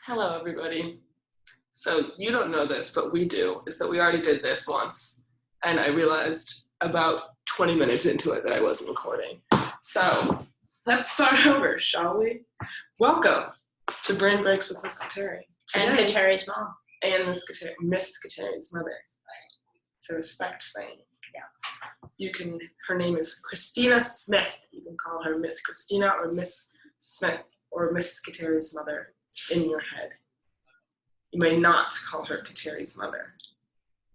Hello, everybody. So you don't know this, but we do, is that we already did this once, and I realized about 20 minutes into it that I wasn't recording. So let's start over, shall we? Welcome to Brain Breaks with Miss Kateri. And Kateri's mom. And Miss Kateri's mother. It's a respect thing. Yeah. Her name is Christina Smith. You can call her Miss Christina or Miss Smith or Miss Kateri's mother in your head. You may not call her Kateri's mother.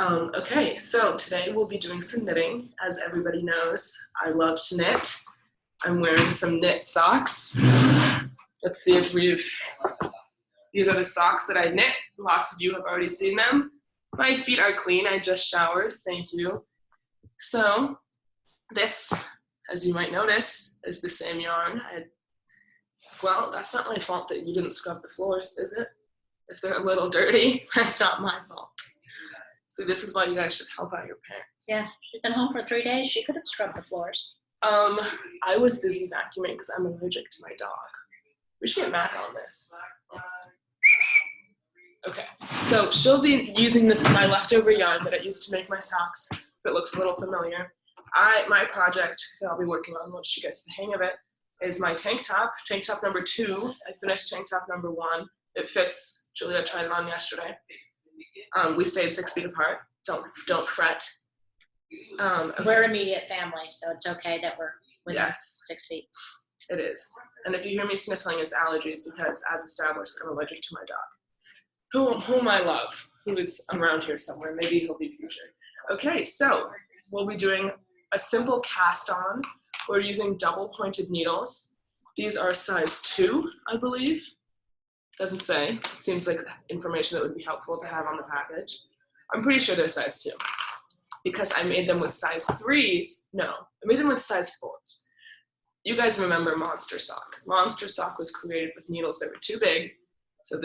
Okay, so today we'll be doing some knitting. As everybody knows, I love to knit. I'm wearing some knit socks. Let's see if these are the socks that I knit. Lots of you have already seen them. My feet are clean, I just showered, thank you. So this, as you might notice, is the same yarn. Well, that's not my fault that you didn't scrub the floors, is it? If they're a little dirty, that's not my fault. So this is why you guys should help out your parents. Yeah, she's been home for 3 days. She could have scrubbed the floors. I was busy vacuuming because I'm allergic to my dog. We should get Mac on this. Okay, so she'll be using my leftover yarn that I used to make my socks. If it looks a little familiar. My project that I'll be working on once she gets the hang of it is my tank top number 2. I finished tank top number 1. It fits. Julia tried it on yesterday. We stayed 6 feet apart. Don't fret. Okay. We're immediate family, so it's okay that we're within 6 feet. It is. And if you hear me sniffling, it's allergies because, as established, I'm allergic to my dog, whom I love, who is around here somewhere. Maybe he'll be featured. Okay, so we'll be doing a simple cast on. We're using double pointed needles. These are size 2, I believe. Doesn't say. It seems like information that would be helpful to have on the package. I'm pretty sure they're size 2 because I made them with size 3s. No, I made them with size 4s. You guys remember Monster Sock. Monster Sock was created with needles that were too big. So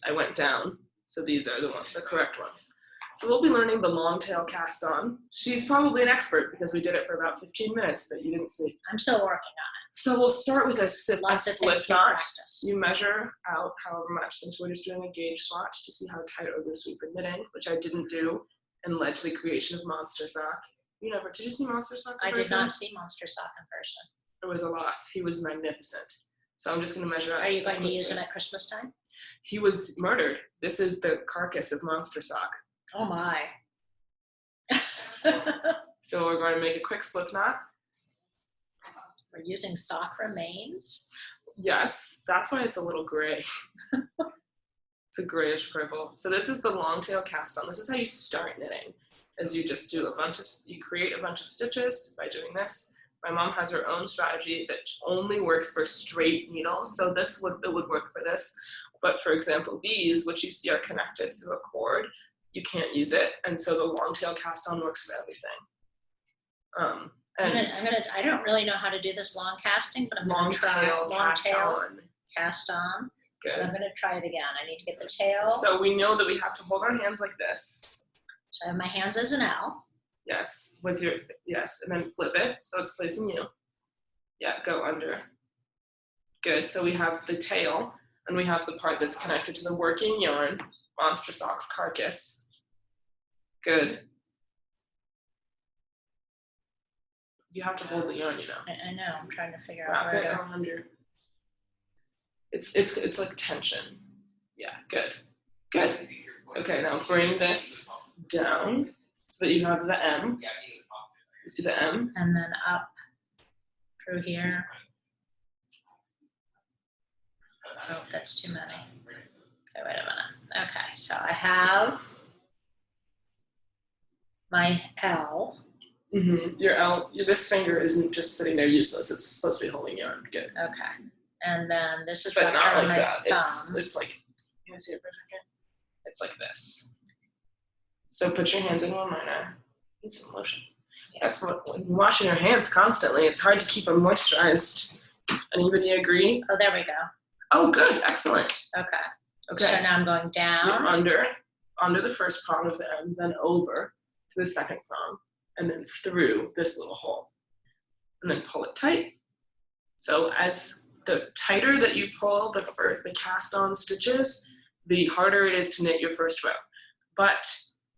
I went down. So these are the correct ones. So we'll be learning the long tail cast on. She's probably an expert because we did it for about 15 minutes that you didn't see. I'm still working on it. So we'll start with a slip knot. Practice. You measure out however much, since we're just doing a gauge swatch to see how tight or loose we've been knitting, which I didn't do and led to the creation of Monster Sock. Did you see Monster Sock in person? I did not see Monster Sock in person. It was a loss. He was magnificent. So I'm just going to measure out. Are you going to use him at Christmas time? He was murdered. This is the carcass of Monster Sock. Oh my. So we're going to make a quick slip knot. We're using sock remains? Yes, that's why it's a little gray. It's a grayish purple. So this is the long tail cast on. This is how you start knitting, as you just do you create a bunch of stitches by doing this. My mom has her own strategy that only works for straight needles. So it would work for this. But for example, these, which you see are connected through a cord, you can't use it. And so the long tail cast on works for everything. I don't really know how to do this long casting, but I'm going to try long tail cast on. Good. And I'm going to try it again. I need to get the tail. So we know that we have to hold our hands like this. So I have my hands as an L. Yes, and then flip it so it's facing you. Yeah, go under. Good. So we have the tail, and we have the part that's connected to the working yarn, Monster Sock's carcass. Good. You have to hold the yarn, I know. I'm trying to figure out wrap it under. It's like tension. Yeah, good. Good. Okay, now bring this down so that you have the M. You see the M? And then up through here. Oh, that's too many. Okay, wait a minute. Okay, so I have my L. Mm-hmm. Your L, this finger isn't just sitting there useless. It's supposed to be holding yarn. Good. Okay. And then this is but not like my that. thumb. It's like, can I see it for a second? It's like this. So put your hands in one liner. Need some lotion. Yeah. That's when you're washing your hands constantly, it's hard to keep them moisturized. Anybody agree? Oh, there we go. Oh, good. Excellent. Okay. So now I'm going down. You're under the first prong of the M, then over to the second prong, and then through this little hole. And then pull it tight. So as the tighter that you pull the cast on stitches, the harder it is to knit your first row. But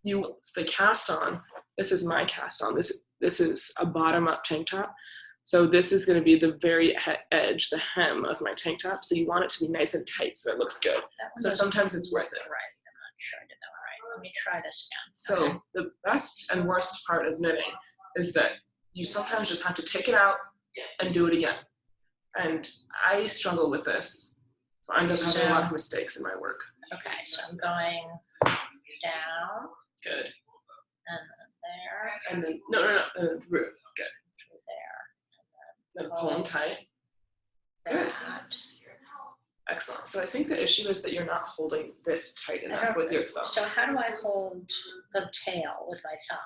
the cast on, this is my cast on, this is a bottom-up tank top. So this is going to be the very edge, the hem of my tank top. So you want it to be nice and tight so it looks good. So sometimes it's worth it. Right. I'm not sure I did that right. Let me try this again. So Okay. the best and worst part of knitting is that you sometimes just have to take it out and do it again. And I struggle with this. So I end up having a lot of mistakes in my work. Okay, so I'm going down. Good. And then there. And then, no, through. Good. Through there. Then pull them tight. Good. Excellent. So I think the issue is that you're not holding this tight enough with your thumb. So how do I hold the tail with my thumb?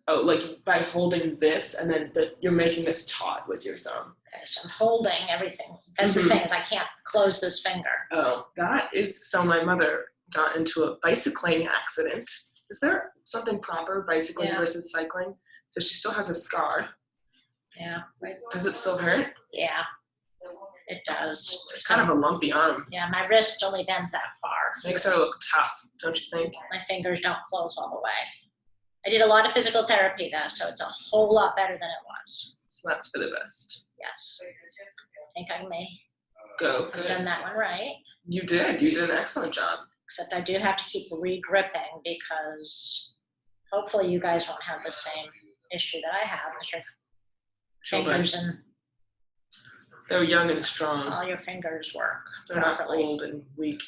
Oh, like by holding this and then you're making this taut with your thumb. Okay, so I'm holding everything. That's the thing, is I can't close this finger. Oh, that is, so my mother got into a bicycling accident. Is there something proper, bicycling versus cycling? So she still has a scar. Yeah. Does it still hurt? Yeah, it does. It's kind of a lumpy arm. Yeah, my wrist only bends that far. Makes her look tough, don't you think? My fingers don't close all the way. I did a lot of physical therapy though, so it's a whole lot better than it was. So that's for the best. Yes. I think I may have done that one right. You did an excellent job. Except I do have to keep re-gripping because hopefully you guys won't have the same issue that I have with your fingers, and they're young and strong. all your fingers work They're properly. not old and weak.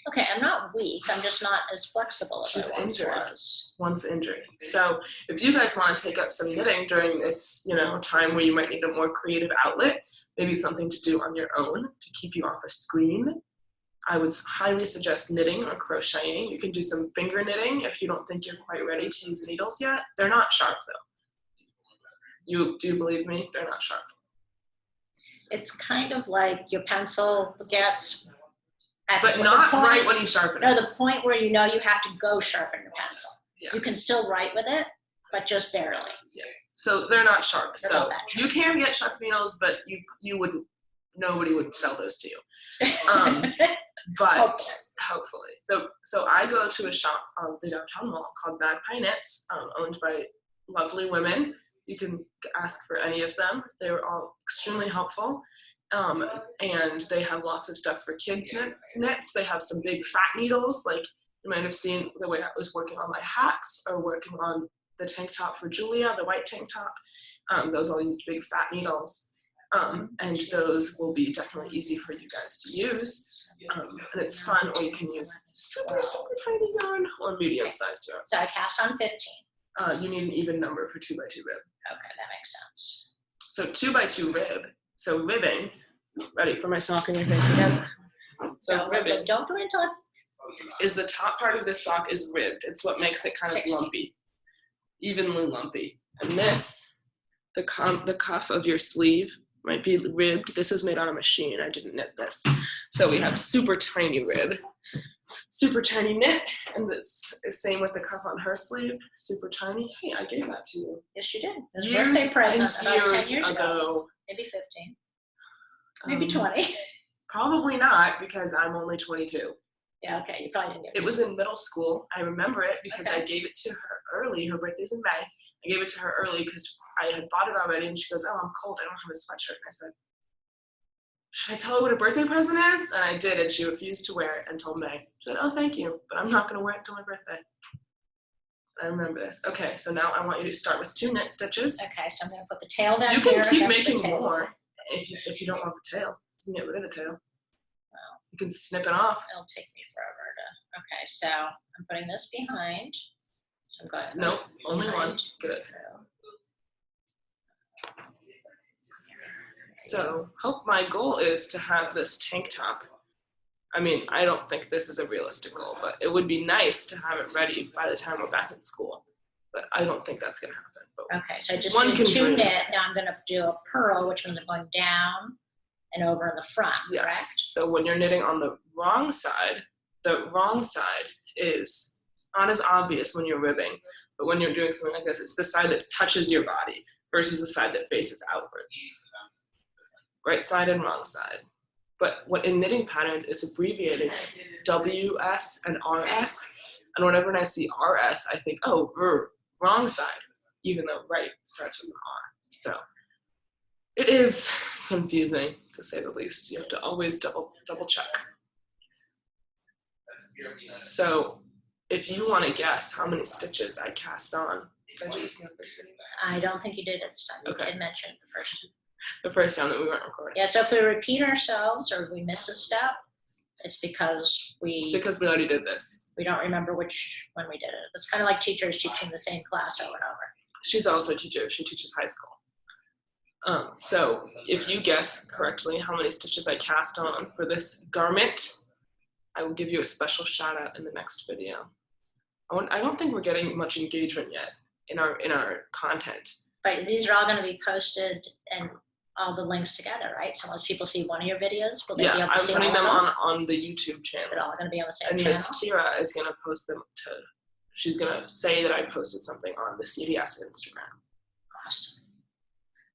Okay, I'm not weak. I'm just not as flexible as She's I once injured. was. Once injured. So if you guys want to take up some knitting during this, time where you might need a more creative outlet, maybe something to do on your own to keep you off a screen, I would highly suggest knitting or crocheting. You can do some finger knitting if you don't think you're quite ready to use needles yet. They're not sharp though. Do you believe me? They're not sharp. It's kind of like your pencil gets But not right when you sharpen it. No, the point where you know you have to go sharpen your pencil. Yeah. You can still write with it, but just barely. Yeah. So they're not sharp. They're so not that sharp. you can get sharp needles, but you wouldn't. Nobody would sell those to you. But hopefully. So I go to a shop on the downtown mall called Magpie Knits, owned by lovely women. You can ask for any of them. They were all extremely helpful. And they have lots of stuff for kids knits. They have some big fat needles, like you might have seen the way I was working on my hats or working on the tank top for Julia, the white tank top. Those all used big fat needles. And those will be definitely easy for you guys to use. And it's fun, or you can use super tiny yarn or medium-sized yarn. So I cast on 15. You need an even number for 2x2 rib. Okay, that makes sense. So 2x2 rib, so ribbing, ready for my sock in your face again? So ribbing Don't do it until it's is the top part of this sock is ribbed. It's what makes it kind of 60. lumpy, evenly lumpy. And this, the cuff of your sleeve might be ribbed. This is made on a machine. I didn't knit this. So we have super tiny rib, super tiny knit, and it's the same with the cuff on her sleeve, super tiny. Hey, I gave that to you. Yes, you did. It was a Years birthday present and about 10 years years ago. ago. Maybe 15. Maybe 20. Probably not, because I'm only 22. Yeah, okay, you probably didn't get It was in middle school. I remember it because Okay. I gave it to her early. Her birthday's in May. I gave it to her early because I had bought it already, and she goes, "Oh, I'm cold. I don't have a sweatshirt." And I said, "Should I tell her what a birthday present is?" And I did, and she refused to wear it until May. She said, "Oh, thank you, but I'm not going to wear it until my birthday." I remember this. Okay, so now I want you to start with 2 knit stitches. Okay, so I'm going to put the tail down You here. can keep against the making tail. more if you don't want the tail. You can get rid of the tail. Well, You can snip it off. it'll take me forever to. Okay, so I'm putting this behind. So I'm going. Nope, only one. behind. Good. So my goal is to have this tank top. I mean, I don't think this is a realistic goal, but it would be nice to have it ready by the time we're back in school. But I don't think that's going to happen. But Okay, so I just One did can 2 dream. knit. Now I'm going to do a purl, which means I'm going down and over in the front, yes, correct? so when you're knitting on the wrong side is not as obvious when you're ribbing, but when you're doing something like this, it's the side that touches your body versus the side that faces outwards. Right side and wrong side. But what in knitting patterns, it's abbreviated WS and RS. And whenever I see RS, I think, oh, wrong side, even though right starts with an R. So it is confusing, to say the least. You have to always double check. So if you want to guess how many stitches I cast on, did I do this in the first video? I don't think you did it this time. You Okay. did mention the first time. The first time that we weren't recording. Yeah, so if we repeat ourselves or we miss a step, it's because It's because we already did this. we don't remember when we did it. It's kind of like teachers teaching the same class over and over. She's also a teacher. She teaches high school. So if you guess correctly how many stitches I cast on for this garment, I will give you a special shout out in the next video. I don't think we're getting much engagement yet in our content. But these are all going to be posted and all the links together, right? So once people see one of your videos, will they be Yeah, able to I'm see putting all them of them? on the YouTube channel. They're all going to be on the same And channel? Miss Kira is going to post them to, she's going to say that I posted something on the CDS Instagram. Awesome.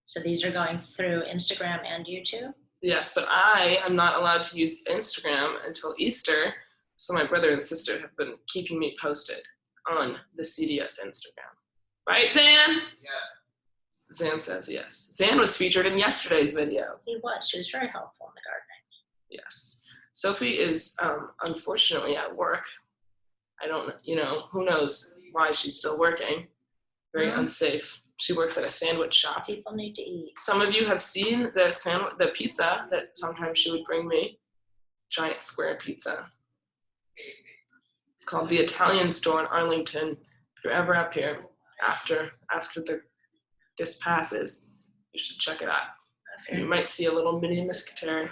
So these are going through Instagram and YouTube? Yes, but I am not allowed to use Instagram until Easter, so my brother and sister have been keeping me posted on the CDS Instagram. Right, Zan? Yeah. Zan says yes. Zan was featured in yesterday's video. He was. She was very helpful in the gardening. Yes. Sophie is unfortunately at work. I don't, who knows why she's still working. Very unsafe. She works at a sandwich shop. People need to eat. Some of you have seen the pizza that sometimes she would bring me. Giant square pizza. It's called the Italian Store in Arlington. If you're ever up here after this passes, you should check it out. Okay. You might see a little mini Miss Kateri.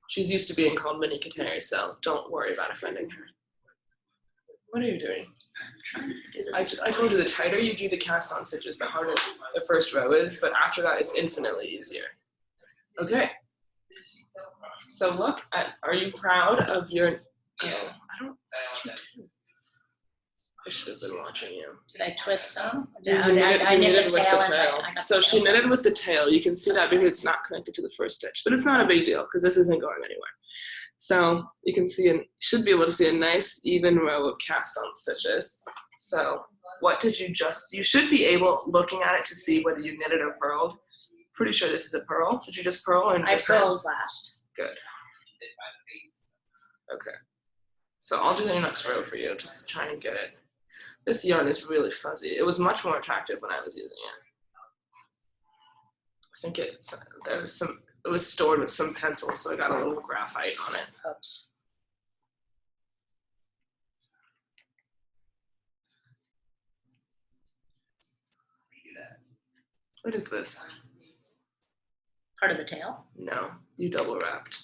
She's used to being called Mini Kateri, so don't worry about offending her. What are you doing? I told you the tighter you do the cast on stitches, the harder the first row is, but after that it's infinitely easier. Okay. So look at, are you proud of your, I should have been watching you. Did I twist some? I knitted with the tail. So she knitted with the tail. You can see that because it's not connected to the first stitch, but it's not a big deal because this isn't going anywhere. So you can see, should be able to see a nice even row of cast on stitches. So what did you should be able, looking at it, to see whether you knitted or purled. Pretty sure this is a purl. Did you just purl? I purled last. Good. Okay. So I'll do the next row for you, just try and get it. This yarn is really fuzzy. It was much more attractive when I was using it. I think it was stored with some pencils, so I got a little graphite on it. Oops. What is this? Part of the tail? No, you double wrapped.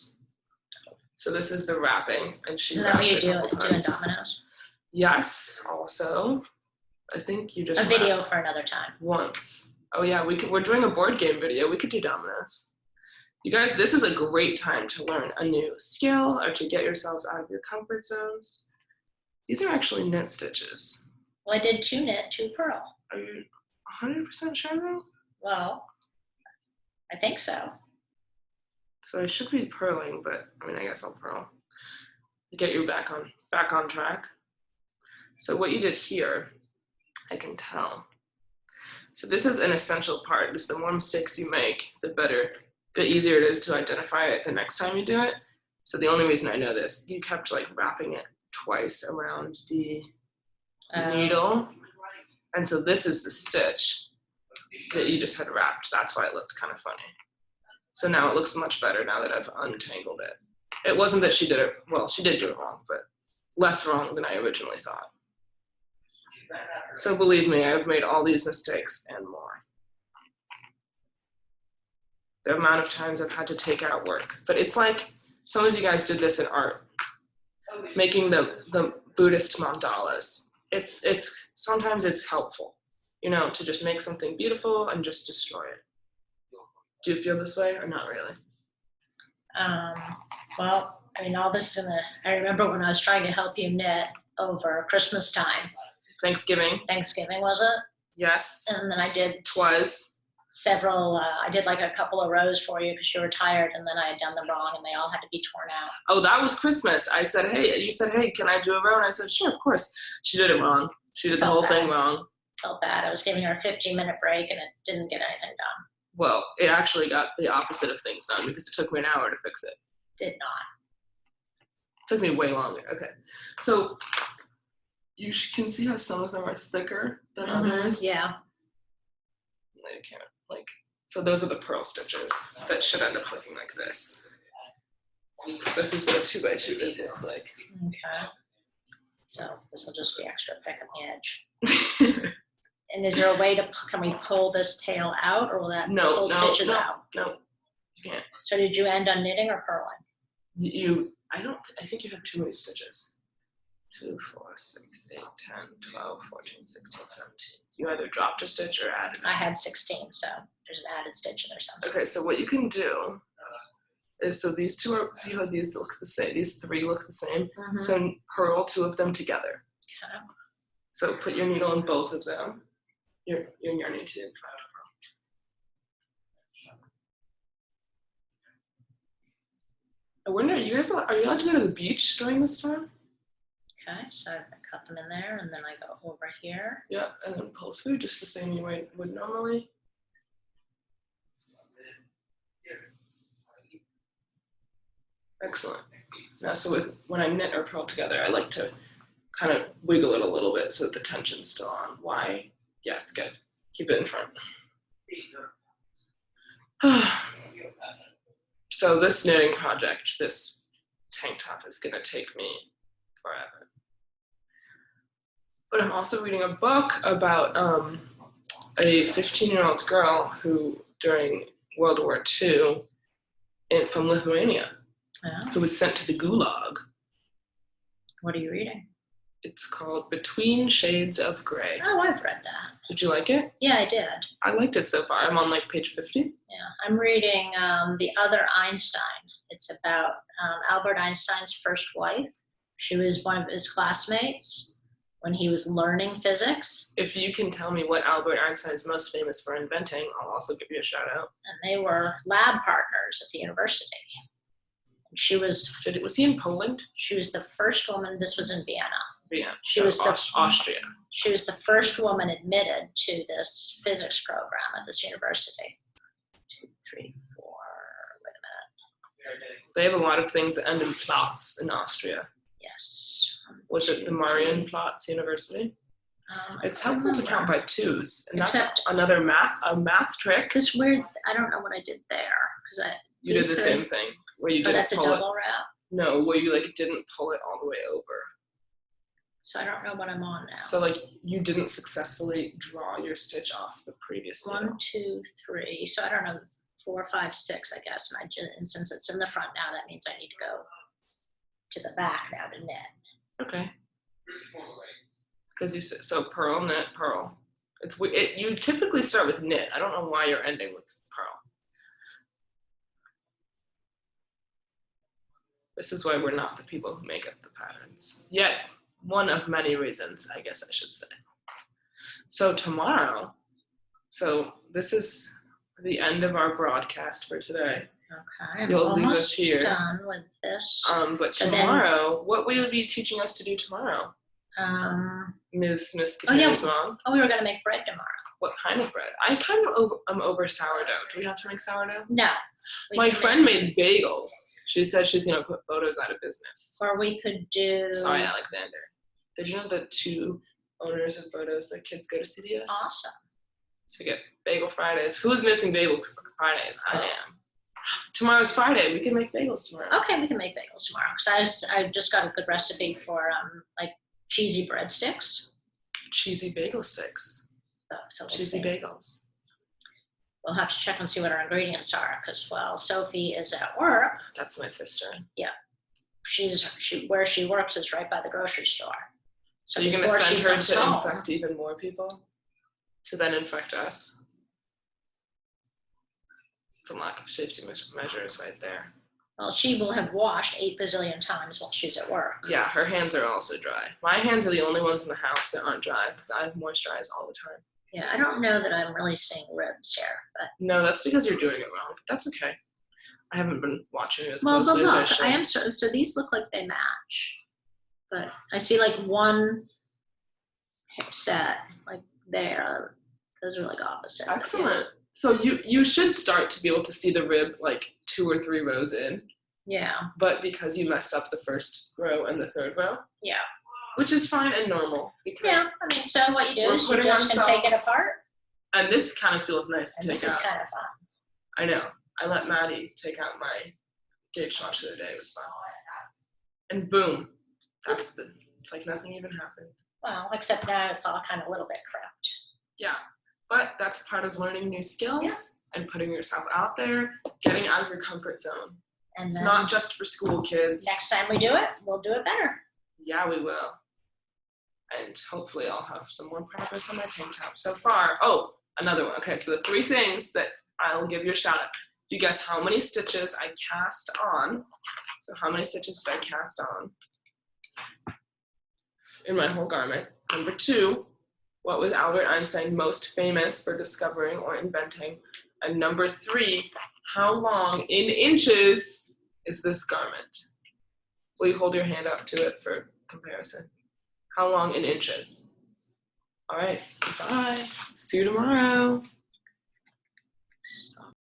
So this is the wrapping, and she Isn't that wrapped what you it a do couple in times. dominoes? Yes, also. I think you just a video for another time. Once. Oh yeah, we're doing a board game video. We could do dominoes. You guys, this is a great time to learn a new skill or to get yourselves out of your comfort zones. These are actually knit stitches. Well, I did 2 knit, 2 purl. Are you 100% sure though? Well, I think so. So I should be purling, but I guess I'll purl. Get you back on track. So what you did here, I can tell. So this is an essential part. This, the more mistakes you make, the easier it is to identify it the next time you do it. So the only reason I know this, you kept wrapping it twice around the needle. And so this is the stitch that you just had wrapped. That's why it looked kind of funny. So now it looks much better now that I've untangled it. It wasn't that she did it, well, she did do it wrong, but less wrong than I originally thought. So believe me, I've made all these mistakes and more. The amount of times I've had to take out work. But it's like, some of you guys did this in art, making the Buddhist mandalas. Sometimes it's helpful, to just make something beautiful and just destroy it. Do you feel this way or not really? Well, all this I remember when I was trying to help you knit over Christmas time. Thanksgiving. Thanksgiving, was it? Yes. And then I did. Twas. several, I did like a couple of rows for you because you were tired, and then I had done them wrong and they all had to be torn out. Oh, that was Christmas. I said, hey, you said, hey, can I do a row? And I said, sure, of course. She did it wrong. She did the whole thing wrong. Felt bad. I was giving her a 15-minute break and it didn't get anything done. Well, it actually got the opposite of things done because it took me an hour to fix it. Did not. It took me way longer. Okay. So you can see how some of them are thicker than others. Yeah. You can't, like, so those are the purl stitches that should end up looking like this. This is what a 2x2 bit looks like. Okay. So this will just be extra thick on the edge. And is there a way to, can we pull this tail out, or will that pull stitches out? No, you can't. So did you end on knitting or purling? I think you have too many stitches. 2, 4, 6, 8, 10, 12, 14, 16, 17. You either dropped a stitch or added. I had 16, so there's an added stitch in there something. Okay, so what you can do is, so these two are, see how these look the same, these 3 look the same? So purl 2 of them together. Okay. So put your needle in both of them. Your yarn into the front. I wonder, are you allowed to go to the beach during this time? Okay, so I cut them in there, and then I go over here. Yeah, and then pull through just the same way you would normally. Excellent. Now, so when I knit or purl together, I like to kind of wiggle it a little bit so that the tension's still on. Why? Yes, good. Keep it in front. So this knitting project, this tank top, is gonna take me forever. But I'm also reading a book about a 15-year-old girl who, during World War II, from Lithuania, who was sent to the Gulag. What are you reading? It's called Between Shades of Grey. Oh, I've read that. Did you like it? Yeah, I did. I liked it so far. I'm on like page 50. Yeah, I'm reading The Other Einstein. It's about Albert Einstein's first wife. She was one of his classmates when he was learning physics. If you can tell me what Albert Einstein's most famous for inventing, I'll also give you a shout out. And they were lab partners at the university. And she was he in Poland? She was the first woman, this was in Vienna. Vienna. She was Austria. She was the first woman admitted to this physics program at this university. 2, 3, 4, wait a minute. They have a lot of things that end in Platz in Austria. Yes. Was it the Marienplatz University? It's helpful to count by 2s, and that's another math trick. This weird, I don't know what I did there, because you did the same thing where you didn't pull it. That's a double wrap? No, where you like didn't pull it all the way over. So I don't know what I'm on now. So like you didn't successfully draw your stitch off the previous needle. 1, 2, 3. So I don't know, 4, 5, 6, I guess. And since it's in the front now, that means I need to go to the back now to knit. Okay. Because so purl, knit, purl. You typically start with knit. I don't know why you're ending with purl. This is why we're not the people who make up the patterns. Yet, one of many reasons, I guess I should say. So tomorrow, so this is the end of our broadcast for today. Okay, You'll leave us here. Done with this. But so tomorrow, what will you be teaching us to do tomorrow? Miss Kateri's mom. Oh, we were gonna make bread tomorrow. What kind of bread? I kind of am over sourdough. Do we have to make sourdough? No. My friend made bagels. She said she's gonna put photos out of business. Or we could do. Sorry, Alexander. Did you know the 2 owners of photos, their kids go to CDS? Awesome. So we get Bagel Fridays. Who's missing Bagel Fridays? I am. Tomorrow's Friday. We can make bagels tomorrow. Okay, we can make bagels tomorrow. Because I just got a good recipe for like cheesy breadsticks. Cheesy bagel sticks. So we'll cheesy see. Bagels. We'll have to check and see what our ingredients are, because while Sophie is at work. That's my sister. Yeah. Where she works is right by the grocery store. So you're going to send her to infect even more people? To then infect us? It's a lack of safety measures right there. Well, she will have washed 8 bazillion times while she's at work. Yeah, her hands are also dry. My hands are the only ones in the house that aren't dry because I moisturize all the time. Yeah, I don't know that I'm really seeing ribs here, but No, that's because you're doing it wrong. That's okay. I haven't been watching it as well, but closely as I look, should. I am so these look like they match, but I see like one set like there. Those are like opposite. but yeah. Excellent. So you should start to be able to see the rib like 2 or 3 rows in, Yeah, but because you messed up the first row and the third row, yeah, which is fine and normal because yeah. I mean, so what you do we're is you putting just can take it ourselves- apart, and this kind of feels nice to and take this is out. kind of fun. I know. I let Maddie take out my gauge watch the other day. It was fun. And boom, it's like nothing even happened. Well, except now it's all kind of a little bit cropped. Yeah, but that's part of learning new skills and putting yourself out there, getting out of your comfort zone. And It's then not just for school kids. next time we do it, we'll do it better. Yeah, we will. And hopefully I'll have some more progress on my tank top. So far, oh, another one. Okay, so the 3 things that I'll give you a shout out. Do you guess how many stitches I cast on? So how many stitches did I cast on in my whole garment? Number 2, what was Albert Einstein most famous for discovering or inventing? And number 3, how long in inches is this garment? Will you hold your hand up to it for comparison? How long in inches? All right, bye. See you tomorrow.